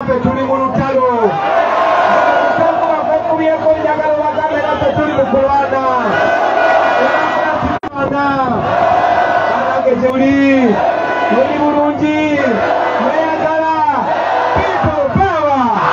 naffe tuli mu lutalo bakubiyeko njagala bagambe naffe tuli mu kulwana anange gyuli oli bulungi mweyagala people power.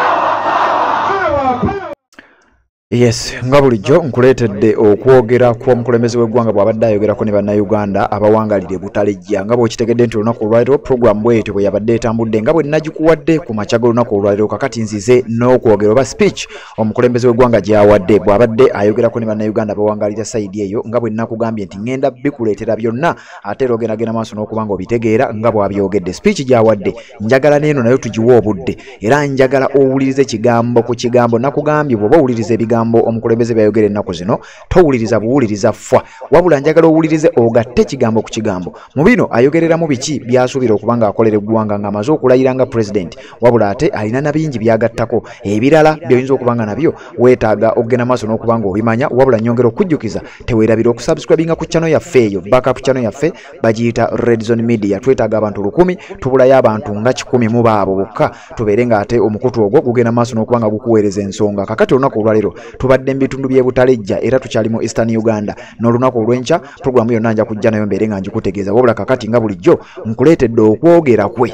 Yes, nga bulijjo nkuleetedde okwogera kw'omukulembeze w'eggwanga bw'abadde ayogerako ne bannayuganda abawangalire butalejja nga bw'okitegedde nti olunaku olwaleero program bw'etyo bwe yabadde etambudde nga bwe nagikuwadde ku makya g'olunaku olwaleero kakati nzize n'okwogera oba speech omukulembeze w'eggwanga gy'awadde bw'abadde ayogerako ne bannayuganda abawangalira sayidi eyo nga bwe nakugambye nti ngenda bikuleetera byonna ate era ogendagenda maaso n'okuba nga obitegeera nga bw'abyogedde speech gy'awadde njagala n'eno nayo tugiwa obudde era njagala owulirize kigambo ku kigambo nakugambye bw'oba owuliriza ebigambo omukulembeze byayogera ennaku zino towuliriza buwuliriza fwa wabula njagala owulirize ogatte kigambo ku kigambo mu bino ayogereramu biki byasuubira okuba nga akolera eggwanga nga amaze okulayira nga president wabula ate alina na bingi byagattako ebirala by'oyinza okuba nga nabyo weetaaga okugenda maaso n'okuba nga obimanya wabula nyongera okujjukiza teweerabira okusubscribinga ku channel yaffe eyo backup channel yaffe bagiyita Red Zone Media twetaaga abantu 100 tubulayo abantu nga 10 mu baabo bokka tubeere nga ate omukutu ogwo gugenda maaso n'okuba nga gukuweereza ensonga kakati olunaku olwaleero tubadde mu bitundu by'ebutalejja era tukyali mu Eastern Uganda n'olunaku olw'enkya programu yonna nja kujja nayo mbeere nga njikutegeeza wabula kakati nga bulijjo nkuleetedde okwogera kwe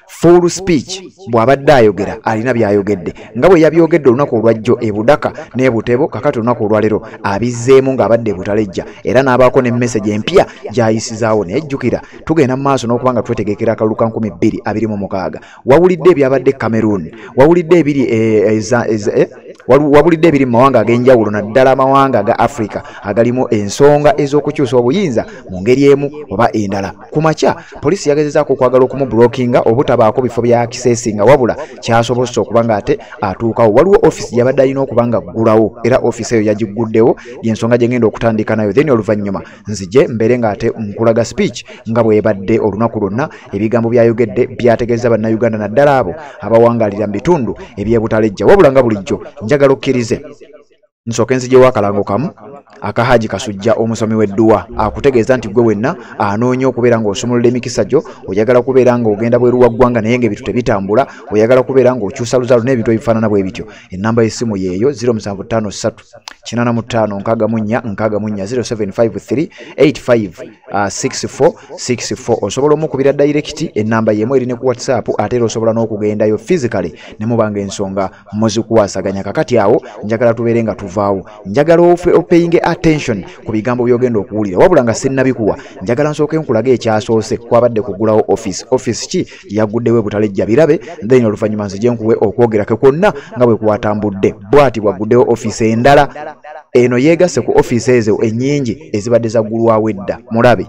full speech bw'abadde ayogera alina by'ayogedde nga bwe yabyogedde olunaku olwajjo ebudaka n'ebutebo kakati olunaku olwaleero abizzeemu ng'abadde ebutalejja era n'abaako ne message empya gy'ayisizaawo nejjukira tugenda mu maaso n'okuba nga twetegekera akalulu ka 2026 wawulidde ebyabadde Cameroon wawulidde ebiri wabulidde ebiri mu mawanga ag'enjawulo naddala amawanga aga Africa agalimu ensonga ez'okukyusa obuyinza mu ngeri emu oba endala ku makya poliisi yagezezaako okwagala okumublockinga obutabaako bifo bya kiseesinga wabula kyasobose okuba nga ate atuukawo waliwo office gyabadde alina okuba nga aggulawo era office eyo yagiguddewo y'ensonga gye ngenda okutandika nayo then oluvannyuma nzije mbeere nga ate nkulaga speech nga bw'ebadde olunaku lwonna ebigambo byayogedde byategeeza bannayuganda naddala abo abawangalira mu bitundu eby'ebutalejja wabula nga bulijjo njagala okkirize nsooke nzijewo akalango kamu akahaji Kasujja omusomi w'edduwa akutegeeza nti gwe wenna anoonya okubeera ng'osumulula emikisa gyo oyagala kubeera ng'ogenda bweru wa ggwanga naye ng'ebintu tebitambula oyagala kubeera ng'okyusa luzaalo n'ebintu ebifaanana bwe bityo ennamba y'essimu yeeyo 0753 85 0753 85 osobola omukubira direct ennamba y'emu eri ne ku WhatsApp ate era osobola n'okugendayo physically ne mubanga ensonga muzikuwasaganya kakati awo njagala tubeere nga tuvaawo njagala opeyinge attention ku bigambo by'ogenda okuwulira wabula nga sinnabikuwa njagala nsooke nkulaga ekyasoose kwabadde kugulawo office ki yaguddewo ebutalejja birabe then oluvannyuma nzije nkuwe okwogerako kwonna nga bwe kwatambudde bw'ati bwaguddewo office endala eno yeegasse ku office ezo ennyingi ezibadde zaggulwawo edda mulabe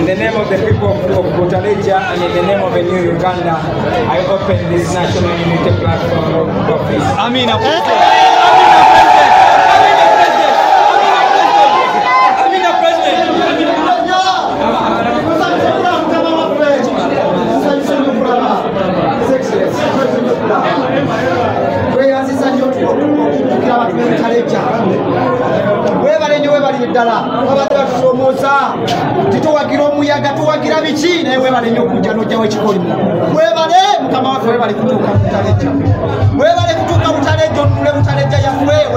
In the name of the people of Butaleja and in the name of the new Uganda, I open this National Unity Platform office. Amina tituwagira omuyaga tuwagira biki naye webale nnyo okujja n'ojjawo ekikolimo webale mukama waffe webale kutuuka Butaleja webale kutuuka Butaleja onunule Butaleja yaffe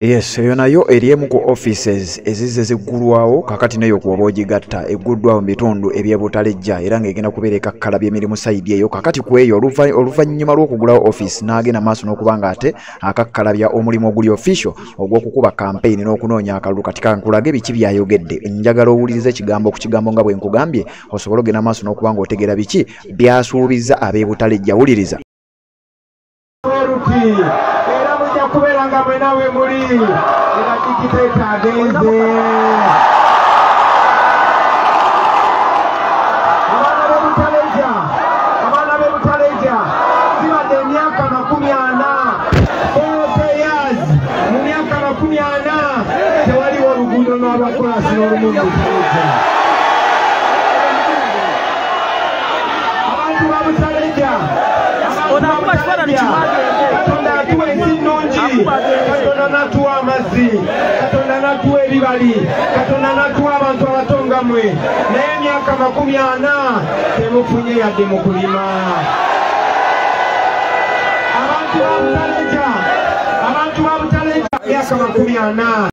Yes, eyo nayo eri emu ku offices ezize ziggulwawo kakati neyo kuba ogigatta egguddwawo mu bitundu eby'Butalejja era ng'egenda kubeera ekakkala by'emirimu sayidi eyo kakati ku eyo oluvannyuma lw'okugulawo office n'agenda maaso n'okuba nga ate akakkalabya omulimu oguli official ogw'okukuba campaign n'okunoonya akalulu kati kankulage biki byayogedde njagala owulirize ekigambo ku kigambo nga bwe nkugambye osobole ogenda maaso n'okuba nga otegeera biki byasuubiza ab'e-Butalejja. Wuliriza. Kubera nga mwe nawe muri era tikiteeta agenze abaana b'Ebutaleja zibadde emyaka 40 mu myaka 40 tewaliwo oluguudo n'olwakolasi n'olumu mu Butaleja. Abantu ba Butaleja Katonda atuwa ensi nnungi, Katonda n'atuwa amazzi, Katonda n'atuwa ebibali, Katonda n'atuwa abantu abatonga mmwe, naye emyaka 40 temufunye yadde mu kulima. Abantu ba Butaleja emyaka 40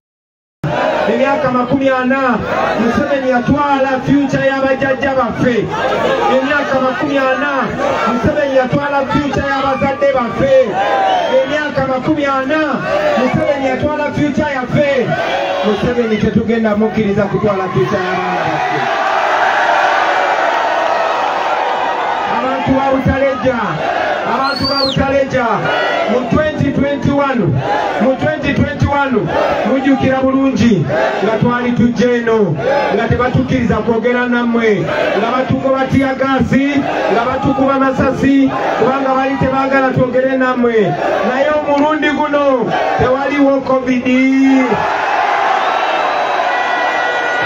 emyaka 40 Museveni yatwala future y'abajjajja baffe. Emyaka 40 Museveni yatwala future y'abazadde baffe. Emyaka 40 Museveni yatwala future yaffe. Museveni tetugenda mukkiriza kutwala future y'abaana baffe. Abantu ba Butaleja mu 2021 mujjukira bulungi nga twali tujja eno nga tebatukkiriza kwogera nammwe, nga batukuba tiyagaasi, nga batukuba masasi kubanga bali tebaagala twogere nammwe, naye omulundi guno tewaliwo covid.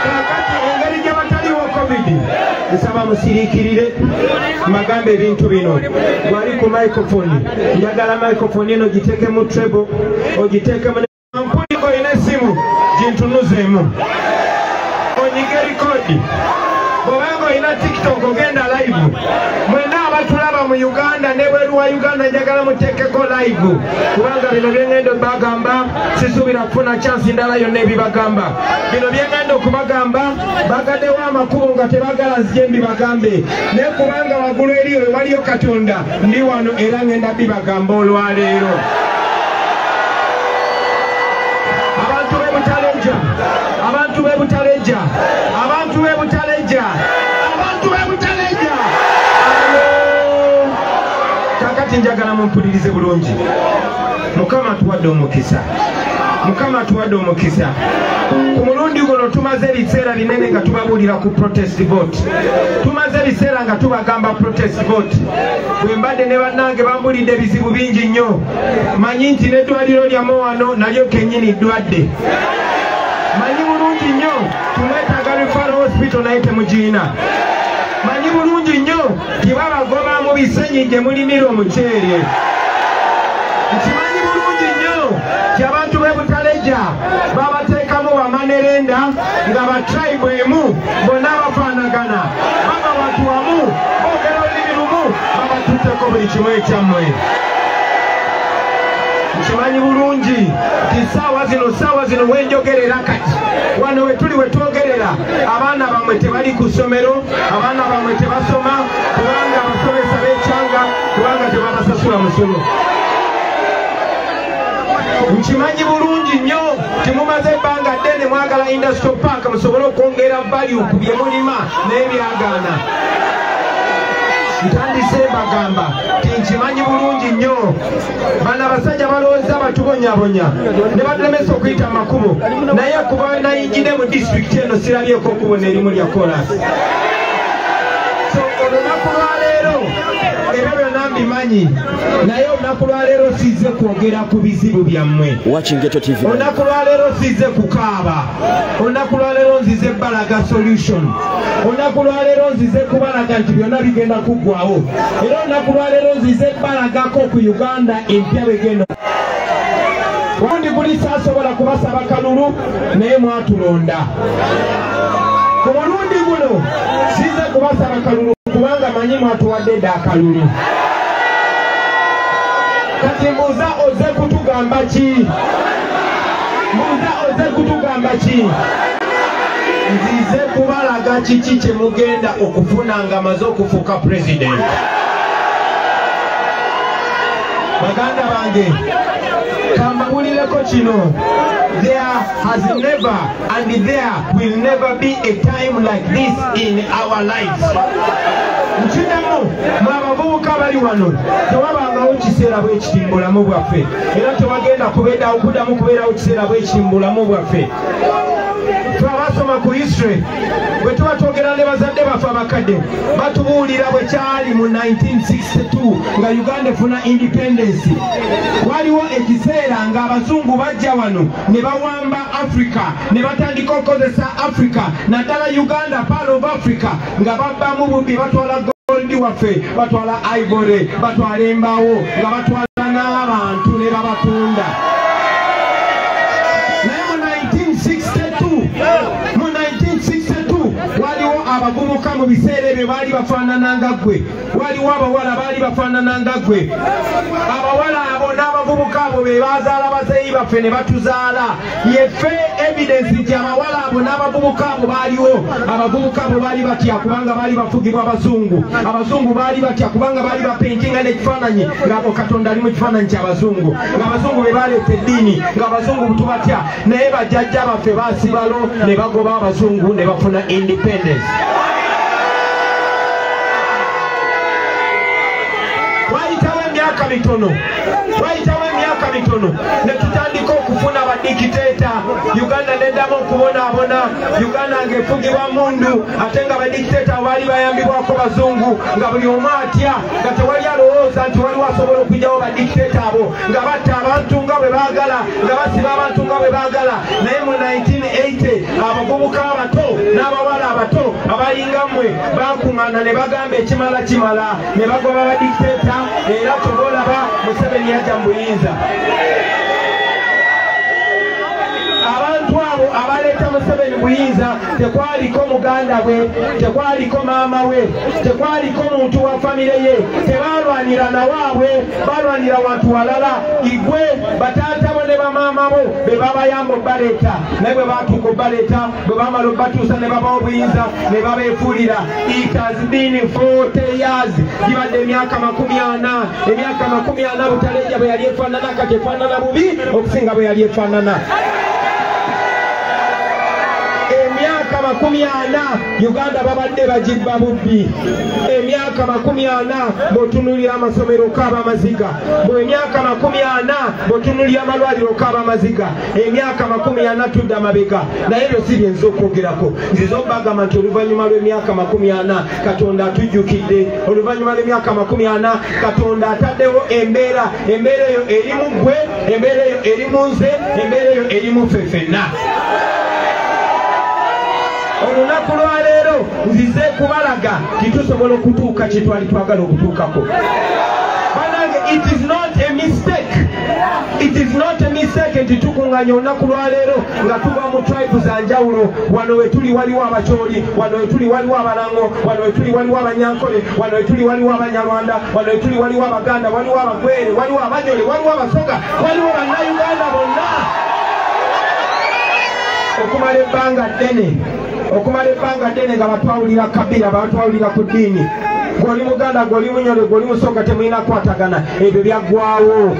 Kakati engeri gye bataliwo covid nsaba musiriikirire magambo ebintu bino. Wali ku microphone, njagala microphone eno giteeke mu treble, ogiteeke mu ampuliko ina esimu gintunuzeemu onyige rikodi. Bw'obanga ina TikTok ogenda live, mwena abatulaba mu Uganda ne bweru wa Uganda njagala muteekeko live kubanga bino byengenda bagamba sisuubira kufuna chance ndala yonna ebibagamba. Bino byengenda okubagamba bagaddewo amakubo nga tebagala nzije mbibagambe, naye kubanga waggulu eriyo waliyo Katonda ndi wano era ngenda bibagamba olwaleero. Abantu b'e Butaleja kakati njagala mumpulirize bulungi. Mukama atuwadde omukisa. Ku mulundi guno tumaze ebiseera binene nga tubabuulira ku protest vote. Tumaze ebiseera nga tubagamba protest vote. Bwe mbadde ne bannange bambulidde ebizibu bingi nnyo. Manyi nti n'eddwaliro lya Mowano nalyo kennyini ddwadde. Manyi bulungi nnyo tumwetaaga Referral Hospital naye temugiina. Manyi bulungi nnyo tibabagoba mu bisenyi gye mulimira omuceere. Nkimanyi bulungi nnyo ti abantu b'e Butaleja babateekamu bamanerenda nga ba tribe emu bonna bafaanagana, baba bantu wamu boogera olulimi lumu, babatutteko buli kimu ekyammwe. Nkimanyi bulungi ti ssaawa zino wenjogerera kati wano wetuli wetwogerera abaana bamwe tebali ku ssomero, abaana bamwe tebasoma kubanga abasomesa b'ekyanga kubanga tebabasasula musomo. nkimanyi bulungi nnyo temumaze ebbanga ddene mwagala industrial park musobole okwongera value ku bye mulima n'ebyagaana ntandise bagamba tinkimanyi bulungi nnyo bano abasajja balowooza batubonyabonya ne batulemesa okuyita amakubo naye kuba nayingire mu disitulikiti eno sirabyeko okubona erimu lya kolasi so olunaku lwaleero ebyo byonna mbimanyi naye olunaku lwaleero sizze kwogera ku bizibu byammwe olunaku lwaleero sizze kukaaba olunaku lwaleero nzize balaga solution olunaku lwaleero nzize kubalaga nti byonna bigenda kuggwawo era olunaku lwaleero nzize balagako ku Uganda empya begenda obundi buli saasobola kubasaba kalulu naye mwatulonda ku mulundi guno sizze kubasaba kalulu kubanga manyi mwatuwadde dda akalulu kati mbuuza oze kutugamba ki nzize kubalaga kiki kye mugenda okufuna nga maze okufuuka president baganda bange kambabulireko kino there has never and there will never be a time like this in our lives nkiddamu mwabavubuka bali wano tewabangawo kiseera bwekiti mu bulamu bwaffe era tewagenda kuddamu kubeerawo kiseera bwekiti mu bulamu bwaffe twabasoma ku history bwe tuba twogera ne bazadde baffe abakadde batubuulira bwe kyali mu 1962 nga Uganda efuna independence waliwo ekiseera ng'abazungu bajja wano ne bawamba Africa ne batandika okukozesa Africa naddala Uganda part of Africa nga babbamu bubbi batwala gold waffe batwala ivory batwala embaawo nga batwala n'abantu ne babatunda naye mu 1962 waliwo abavubuka mu biseera ebyo baali bafaanana nga ggwe waliwo abawala baali bafaanana nga ggwe abawala abo n'abavubuka abo be bazaala bazeeyi baffe ne batuzaala yeffe evidence nti abawala abo n'abavubuka abo baaliwo abavubuka abo baali batya kubanga baali bafugibwa abazungu baali batya kubanga baali bapeintinga n'ekifaananyi ng'abo Katonda ali mu kifaananyi ky'abazungu ng'abazungu be baleeta eddiini ng'abazungu tubatya naye bajjajja baffe baasibalo ne bagoba abazungu ne bafuna independence wayitawo emyaka mitono ne tutandika okufuna badikiteeta Uganda neddamu okubonaabona Uganda ng'efugibwa mundu ate nga badikiteeta baali bayambibwako bazungu nga buli omu atya nga tewali alowooza nti waliwo asobola okujjawo badikiteeta abo nga batta abantu nga bwe baagala nga basiba abantu nga bwe baagala naye mu 1980 abavubuka abato n'abawala abato abalinga mmwe bakuŋŋaana ne bagamba ekimala kimala ne bagoba badikiteeta era tobolaba Museveni yajja mu buyinza abantu abo abaleeta Museveni buyinza tekwaliko muganda bwe tekwaliko maama we tekwaliko muntu wa famire ye tebalwanira nawaabwe balwanira wantu walala igwe bataatabo ne bamaama bo be babayamba obbaleeta naye bwe batuuka obbaleeta bwe bamala obbatuusa ne babawo obuyinza ne babeefuulira it has been 40 years gibadde emyaka 40 emyaka 40 Butaleja bwe yali efaanana kati efaanana bubi okusinga bwe yali efaanana emyaka 40 Uganda babadde bagibba bubbi emyaka 40 bw'otunuulira amasomero kaaba amaziga emyaka 40 bw'otunuulira amalwaliro kaaba amaziga emyaka 40 tudde amabega naye ebyo si byenza okwogerako nziza okubagamba nti oluvannyuma lw'emyaka 40 Katonda atujjukidde oluvannyuma lw'emyaka 40 Katonda ataddewo embeera eyo erimu ggwe embeera eyo erimu nze embeera eyo erimu ffe ffenna olunaku lwaleero nzize kubalaga titusobola okutuuka kye twali twagala okutuukako banange it is not a mistake nti tukuŋŋanya olunaku lwaleero nga tuva mu tribe za njawulo wano we tuli waliwo abakyoli wano we tuli waliwo abalango wano we tuli waliwo abanyankole wano we tuli waliwo abanyarwanda wano we tuli waliwo abaganda waliwo abagwere waliwo abanyole waliwo abasoga waliwo bannayuganda bonna okumala ebbanga ddene nga batwawulira kabira batwawulira ku ddiini gw'oli muganda gw'oli munyole gw'oli musoga temulina kwatagana ebyo byaggwawo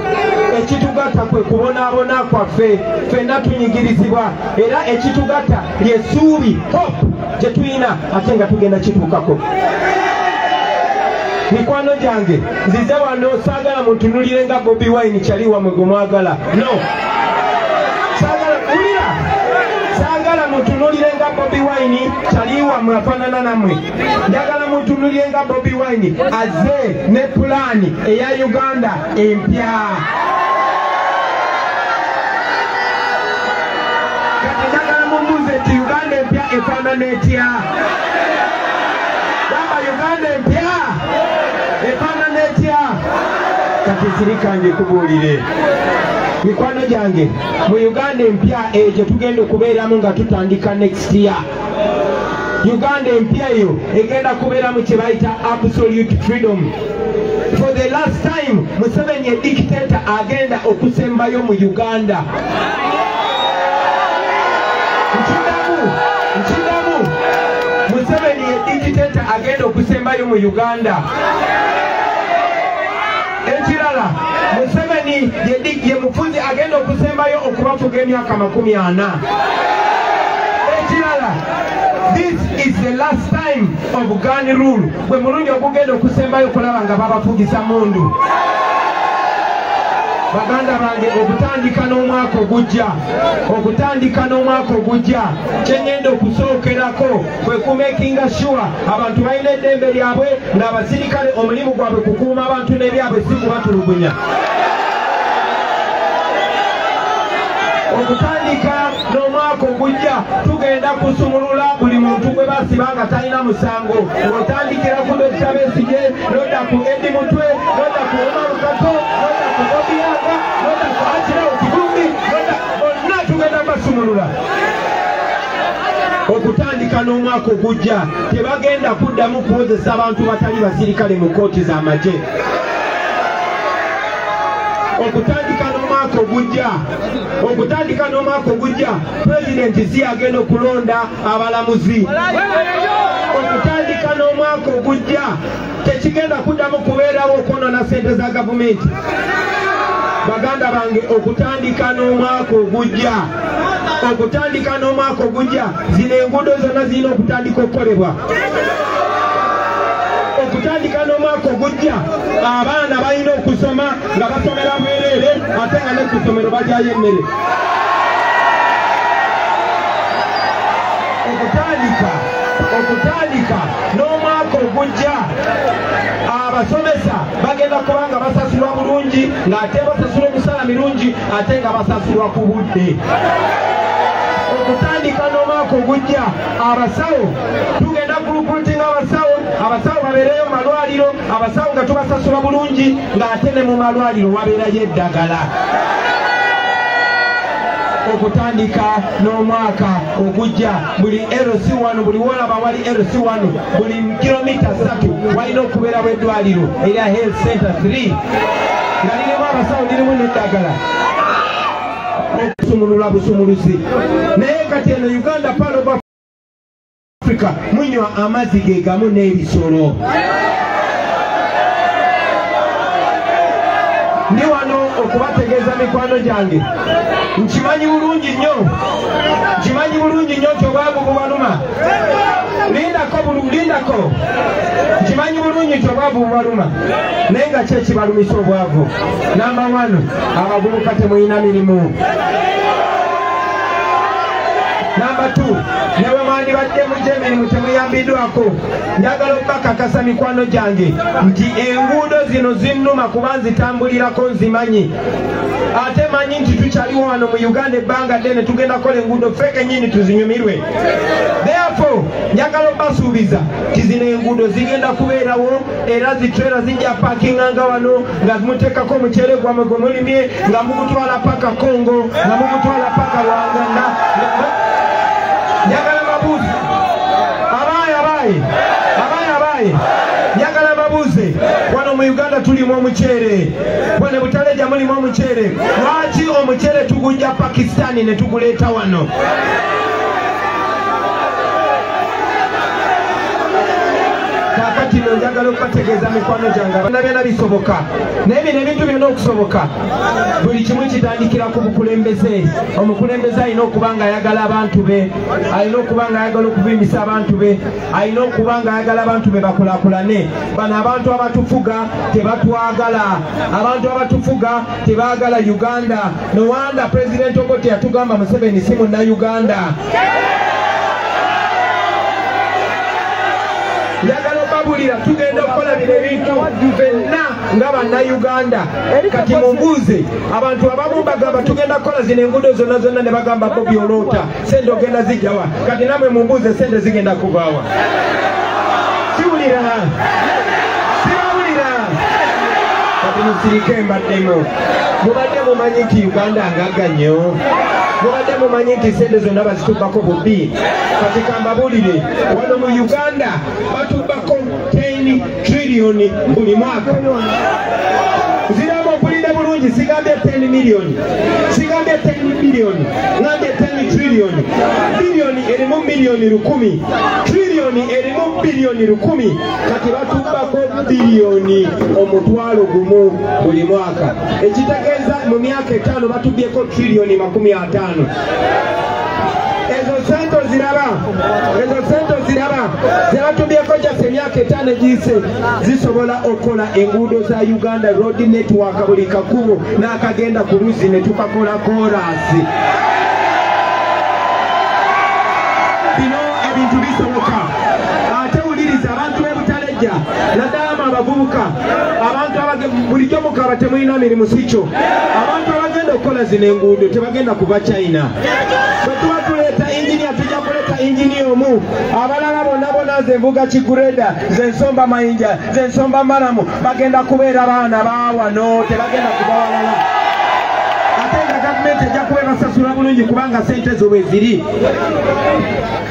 ekitugatta kwe kubonaabona kwaffe ffenna tunyigirizibwa era ekitugatta lyesuubi hope gye tulina ate nga tugenda kituukako. Mikwano gyange nzize wano saagala muntunulire nga Bobi Wine kyaliwa mwe gwe mwagala no saagala muntunulire nga Bobi Wine kyaliwa mwe afaanana nammwe. Njagala muntunulire nga Bobi Wine azze ne pulaani eya Uganda empya. Kati njagala mumbuuze nti Uganda empya efaanana etya? Gamba Uganda empya efaanana etya? Kati sirika ngikubuulire. Mikwano gyange mu Uganda empya egyo tugenda okubeeramu nga tutandika next year. Uganda empya eyo egenda kubeeramu kye bayita absolute freedom. For the last time Museveni ye dictator agenda okusembayo mu Uganda. Nkidamu Museveni ye dictator agenda okusembayo mu Uganda. Ekirala Museveni ye mufuzi agenda okusembayo okubafuga emyaka 40. Ekirala, this is the last time of gun rule. Bwe mulungi okugenda okusembayo okulaba nga babafugisa mundu. Baganda bange okutandika n'omwaka ogujja kyengenda okusookerako kwe kumakinga sure abantu balina eddembe lyabwe ng'abasirikale omulimu gwabwe kukuuma abantu n'ebyabwe si kubatulugunya. Okutandika n'omwaka ogujja tugenda kusumulula buli muntu gwe basiba nga talina musango. Otandikira ku Dr. Besigye, n'odda ku Eddie Mutwe, n'odda ku Omar Kato, n'odda ku Bobi Wine, n'odda ku Akirao Kigumbi, bonna tugenda basumulula. Okutandika n'omwaka ogujja tebagenda kuddamu kuwozesa abantu batali basirikale mu kooti z'amagye. Okutandika n'omwaka ogujja pulezidenti si agenda okulonda abalamuzi. Okutandika n'omwaka ogujja tekigenda kuddamu kubeerawo okwonoona ssente za gavumenti. Baganda bange okutandika n'omwaka ogujja zino enguudo zonna zirina okutandika okukolebwa. Okutandika n'omwaka ogujja abaana balina okusoma nga basomera bwereere ate nga ne ku ssomero bajyayo emmere. Okutandika n'omwaka ogujja abasomesa bagenda kuba nga basasulwa bulungi ng'ate basasula omusala mirungi ate nga basasulwa ku budde. Okutandika n'omwaka ogujja abasawo tugenda kulukulutinga abasawo babeereyo mu malwaliro, abasawo nga tubasasula bulungi ng'ate ne mu malwaliro wabeerayo eddagala. Okutandika n'omwaka ogujja buli LC1 buli wolaba wali LC1 buli kilomita 3 walina okubeerawo eddwaliro erya Health Center 3 nga lirimu abasawo lirimu n'eddagala. Okusumulula busumuluzi. Naye kati eno Uganda Pearl of Africa munywa amazzi ge gamu n'ebisolo. Ndi wano okubategeeza mikwano gyange nkimanyi bulungi nnyo nti obwavu bubaluma. Lindako nkimanyi bulungi nti obwavu bubaluma naye nga ki ekibalumisa obwavu? Namba 1 abavubuka temulina mirimu. Namba 2 newe mwandibadde mujja emirimu temuyambiddwako. Njagala okubakakasa mikwano gyange nti enguudo zino zinnuma kuba nzitambulirako nzimanyi. Ate manyi nti tukyaliwo wano mu Uganda ebbanga ddene tugenda kukola enguudo ffeke nnyini tuzinyumirwe. Therefore njagala okubasuubiza nti zino enguudo zigenda kubeerawo era zitrela zijja pakinganga wano nga muteekako omuceere gwammwe gwe mulimye nga mugutwala paka Congo nga mugutwala paka Lwanganda. Njagala mabuuze abaye njagala mabuuze wano mu Uganda tulimu omuceere, wano Butaleja mulimu omuceere. Lwaki omuceere tugujja Pakistani ne tuguleeta wano? kakati no njagala okubategeeza mikwano gyange abaana byonna bisoboka naye bino ebintu byonna okusoboka buli kimu kitandikira ku bukulembeze omukulembeze alina okuba nga ayagala abantu be alina okuba nga ayagala okubimbisa abantu be alina okuba nga ayagala abantu be bakulaakulane bano abantu abatufuga tebatwagala abantu abatufuga tebaagala Uganda no wanda President Obote yatugamba Museveni si munnayuganda njagala obabulira tugenda okukola bino ebintu ffenna nga bannayuganda kati mumbuuze abantu abamu bagamba tugenda kukola zino enguudo zonna zonna ne bagamba Bobi Olota sente ogenda zijjawa kati namwe mumbuuze sente zigenda kuvaawa siwulira kati musirike mbaddemu mubadde mumanyi nti Uganda ngagga nnyo mubadde mumanyi nti sente zonna bazitubbako bubbi kati kambabulire wano mu Uganda batubbako 10 trillion buli mwaka ziraba okulinde bulungi sigambye 10 million sigambye 10 billion ngambye 10 trillion billioni erimu milioni 10 trillioni erimu bilioni 10 kati batubbako bilioni omutwalo gumu buli mwaka ekitegeeza mu myaka 5 batubbyeko trillioni 50 ezo sente ziraba zebatubyeko gyase emyaka 5 giyise zisobola okukola enguudo za Uganda Road Network buli kakubo n'akagenda ku luzi ne tukakola korasi bino ebintu bisoboka ate wuliriza abantu b'ebutalejja naddala abavubuka abantu bulijjo mukaba temulina mirimu sikyo abantu abagenda okukola zino enguudo tebagenda kuva China bwetuba tuleeta engineer tujja kuleeta engineer omu abalala bonna ze nvuga Kigureda ze Nsomba Mayinja ze Nsomba Maramu bagenda kubeera baana baawano tebagenda kuba walala ate nga gavumenti ejja kuba basasula bulungi kubanga sente zo bwe ziri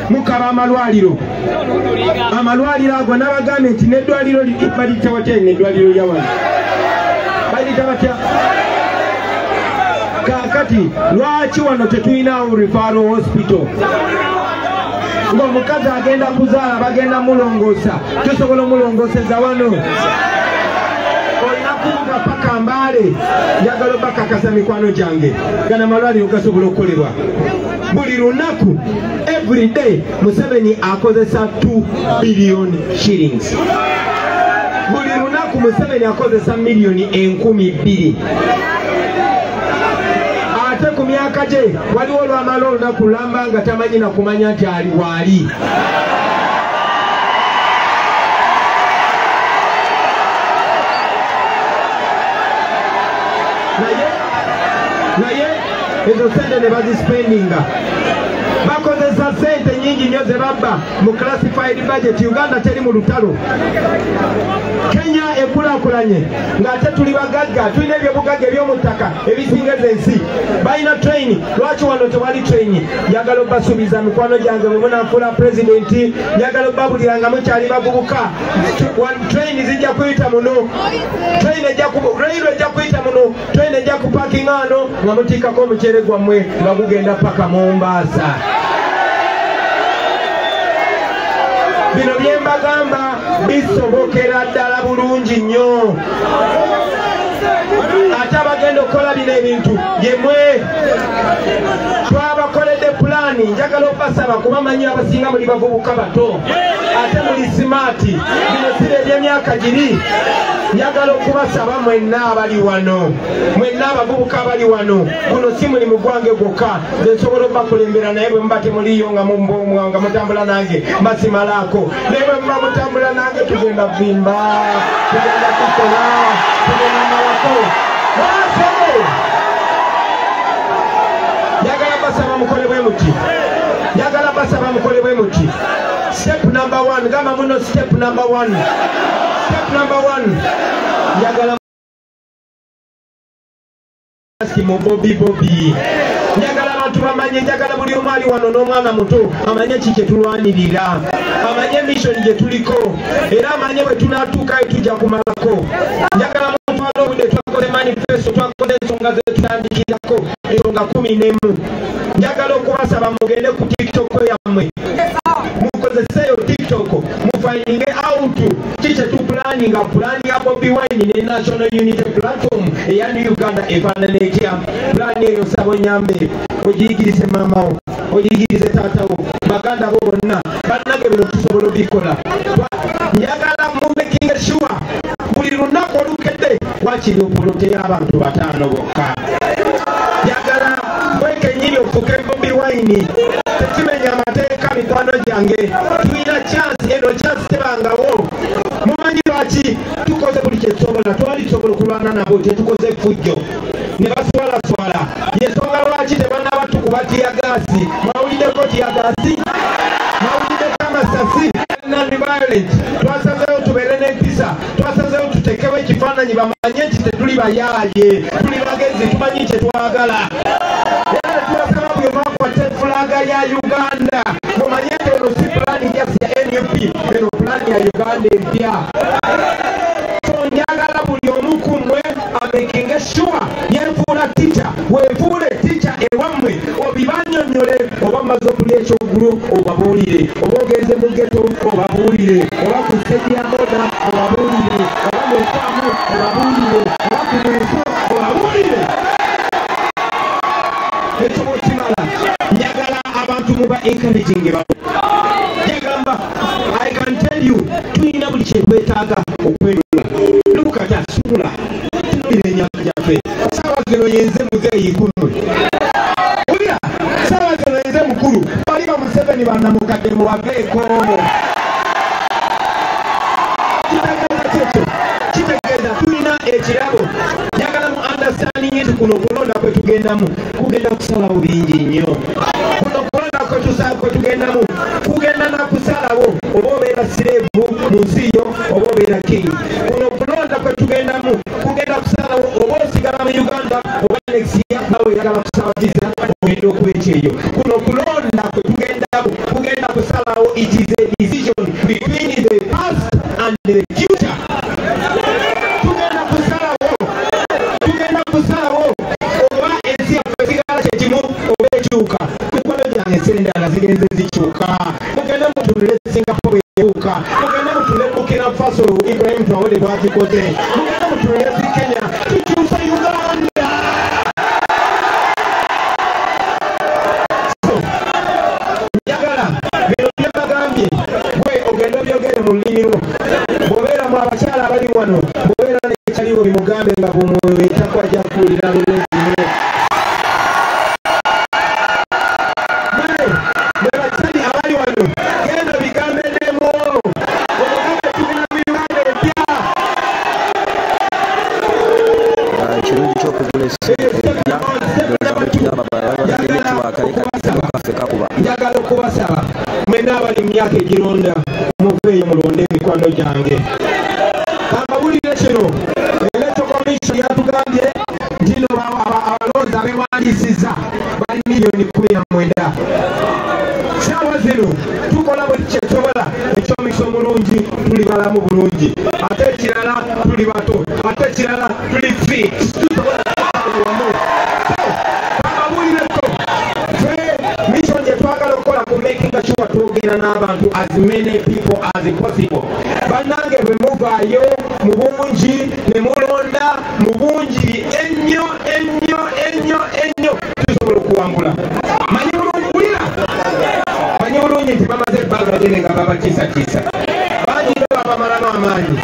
mukaba amalwaliro ago n'abagambye nti n'eddwaliro baliyita batya n'eddwaliro lya wano baliyita batya kakati lwaki wano tetulinawo referral hospital ng'omukazi agenda kuzaala bagenda mulongoosa tusobola omulongooseza wano olina kuvuga paka Mbale njagala bakakasa mikwano gyange gana amalwaliro gasobola okukolebwa buli lunaku every day Museveni akozesa 2 billion shillings buli lunaku Museveni akozesa milioni 10,000 ate ku myaka gye waliwo lwamala olunaku lulamba nga tamanyi na kumanya nti ali waali naye ezo sente ne bazispendinga bakozesa sente nyingi nnyo ze babba mu classified budget Uganda teri mu lutalo Kenya ekulaakulanye ng'ate tuli bagagga tulina ebyobugagga eby'omuttaka ebisingeza ensi balina train lwaki wano tewali train njagala obbasuubiza mikwano gyange bwe munafuula pulezidenti njagala obbabulira nga mukyali bavubuka train zijja kuyita muno railway ejja kuyita muno train ejja kupakinga ano nga mutiikako omuceere gwammwe nga gugenda paka Mombasa bino bye mbagamba bisobokera ddala bulungi nnyo ate abagenda okukola bino ebintu yemwe twabakoledde pulaani njagala obbasaba kuba manyi abasinga muli bavubuka bato ate muli simaati bino sire eby'emyaka giri njagala okubasaba mwenna abali wano mwenna abavubuka abali wano guno si muli mu gwange gwokka nze nsobola obbakulembera naye bwe muba temuliyo nga mutambula nange mbasimalaako naye bwe muba mutambula nange tugenda vimba tugenda kukola tugenda malako njagala basaba mukole bwe muti njagala basaba mukole bwe muti step number 1 gamba muno step number 1 njagala mu Bobi njagala abantu bamanye njagala buli omu ali wano n'omwana muto amanye ki kye tulwanirira amanye mission gye tuliko era amanye bwe tunaatuukayo tujja kumalako njagala mutwala obudde twakoze manifesto twakoze ensonga zetutandikirako ensonga 11 njagala okubasaba mugende ku TikTok yammwe mukozeseyo TikTok mufindinge out out chiche tu planning a plan ya Bobi Wine ne National Unity Platform eyani Uganda efananekya plan eyo sabo nyambe ogiyigirize mama ogiyigirize tata wo baganda bo bonna bannage bino tusobola bikola njagala mu making sure buli lunaku olukedde wakiri opolote y'abantu bataano bokka njagala mwekenyini ofuke Bobi Wine tekimenya amateeka mikwano gyange tuyina chance eno chance tebangawo mumanyi lwaki tukoze buli kyetusobola twali tusobola okulwana nabo tetukoze fujjo ne baswalaswala yensonga lwaki tebanaba tukuba tiyagaasi mwawuliddeko tiyagaasi mwawuliddeko amasasi non-violent twasazeewo tubeere n'empisa twasazeewo tutekewo ekifaananyi bamanye nti tetuli bayaaye tuli bagezi tumanyi kyetwagala era tubasaba buli omu akwate fulaga ya Uganda mumanye nti eno si pulaani jasi ya NUP eno pulaani ya Uganda empya so njagala buli omu ku mmwe amakinge sure yenfuula tica weefuule tica ewammwe obibanyonyole oba mmaze okulya ekyoggulo obabuulire oba ogenze mu ghetto obabuulire oba ku stage ya moda obabuulire oba mukwamu obabuulire oba ku mweso obabuulire ekyo bwekimala njagala abantu muba encouraging njagamba I can tell you tuyina buli kyetwetaaga okwenula lukati asula tunulira enyama gyaffe saawa zino yenze muzeeyi kuno ulira saawa zino yenze mukulu baliba Museveni bannamukadde mubaveeko kitegeeza kyekyo kitegeeza tulina ekirabo njagala mu understanding nti kuno okulonda kwe tugendamu kugenda kusalawo bingi nnyo kuno okulonda kwe tugendamu kugenda nakusalawo oba obeera sireevu mu nsi yo oba obeera king kuno okulonda kwe tugendamu kugenda kusalawo oba osigala mu Uganda oba next year nawe oyagala kusabagiza ogenda okuba ekyeyo kuno okulonda kwe tugendamu kugenda kusalawo it is a decision between the past and the future tugenda kusalawo oba ensi yaffe sigala kyekimu oba ekyuka mikwano gyange esendala zigenze zikyuka mugende mutunule Singapore ebuuka mugende mutule Burkina Faso Ibrahim Traore bwagikoze mugende mutule Kenya tukyusa Uganda njagala bino byebagambye gwe ogenda obyogere mu lulimi lwo bw'obeeramu abakyala abali wano bw'obeera nekyaliwo bimugambe nga bw'omwoyo etakwajja kuwulira lulungi nebakyali abali wano genda bigambe nemuwo omugambe tubina Uganda empya ekirungi ky'okugula njagala okubasaba mwena abali mu myaka egironda muveeyo mulonde emikwano gyange kambawulire kino electoral commission yatugambye nti no abalonzi abewandiisiza bali miliyoni 19 saawa zino tukola buli kyetusobola ekyomiso omulungi tuli balamu bulungi ate ekirala tuli bato ate ekirala tuli fit kambawulireko mission gyetwagala okukola ku making sure twogera n'abantu as many people as possible bannange bwe muvaayo mu bungi ne mulonda mu bungi ennyo tusobola okuwangula manyi bulungi nti bamaze ebbanga ddene nga babakiisakiisa bangi babamalamu amaanyi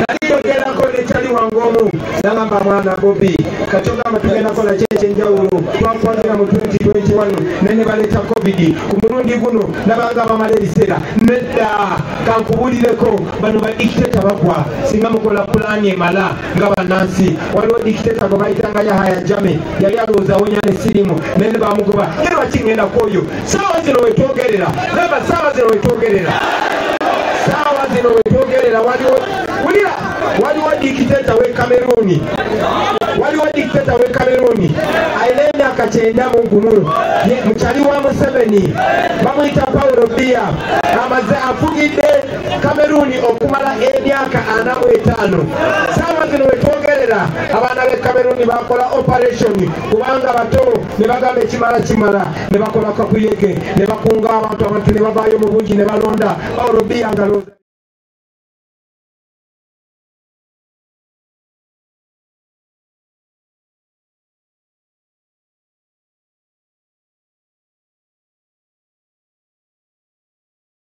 nali yogerako nekyali wange omu nagamba mwana Bobi katogamba tugenda kola kyekyenjawulo twakwangira mu 2021 nene baleeta covid ku mulundi guno nabanga bamala ebiseera nedda kankubulireko bano badikiteta bagwa singa mukola pulaani emala nga bannansi waliwo dikiteta gwe bayitanga Yahya Jammeh yali alowooza awonya n'essirimu nene bamugoba ye lwaki ngenda kwoyo saawa zino wetwogerera naba saawa zino wetwogerera waliwo dikiteta w'e Cameroon ayina emyaka 91 mukyali wa Museveni bamuyita Paulo Biya amaze afugidde Cameroon okumala emyaka 45 saawa zino wetwogerera abaana b'e Cameroon bakola operation kubanga bato ne bagamba ekimala ne bakola kakuyege ne bakunga abantu ne bavaayo mu bungi ne balonda Paulo Biya nga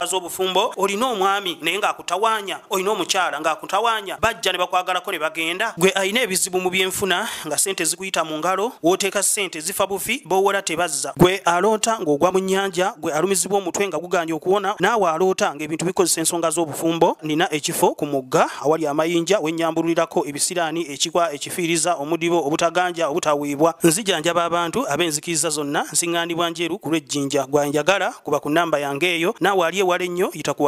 z'obufumbo olina omwami naye ng'akutawanya olina omukyala ng'akutawanya bajja ne bakwagalako ne bagenda gwe alina ebizibu mu byenfuna nga sente zikuyita mu ngalo wooteeka sente zifa bufi b'owola tebazza gwe aloota ng'ogwa mu nnyanja gwe alumizibwa omutwe nga guganja okuwona naawe aloota ng'ebintu bikozesa ensonga z'obufumbo nina ekifo ku mugga awali amayinja wennyambululirako ebisiraani ekikwa ekifiiriza omudibo obutaganja obutaweebwa nzijanjaba abantu ab'enzikiriza zonna nsiŋŋaanibwa njeru ku lw'ejjinja gwanjagala kuba ku nnamba yange eyo naawe ali ewala ennyo yita ku